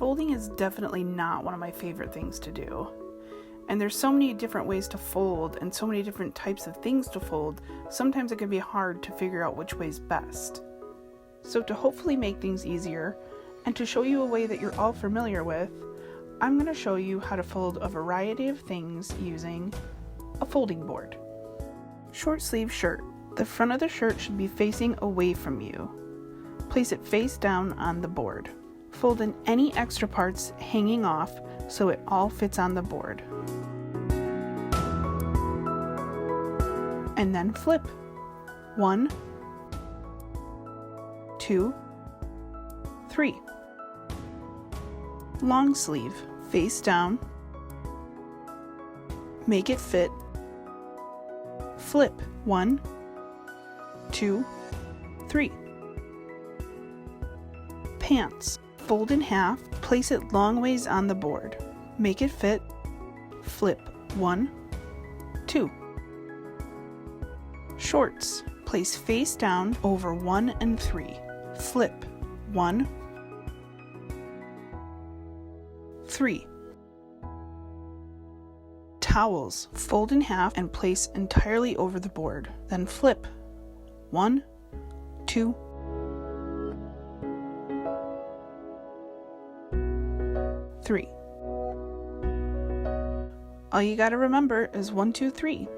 Folding is definitely not one of my favorite things to do. And there's so many different ways to fold and so many different types of things to fold, sometimes it can be hard to figure out which way's best. So to hopefully make things easier, and to show you a way that you're all familiar with, I'm going to show you how to fold a variety of things using a folding board. Short sleeve shirt. The front of the shirt should be facing away from you. Place it face down on the board. Fold in any extra parts hanging off so it all fits on the board. And then flip. 1, 2, 3. Long sleeve, face down. Make it fit. Flip. 1, 2, 3. Pants. Fold in half, place it long ways on the board. Make it fit. Flip. 1, 2. Shorts. Place face down over 1 and 3. Flip. 1, 3. Towels. Fold in half and place entirely over the board. Then flip. 1, 2, 3. All you gotta remember is 1, 2, 3.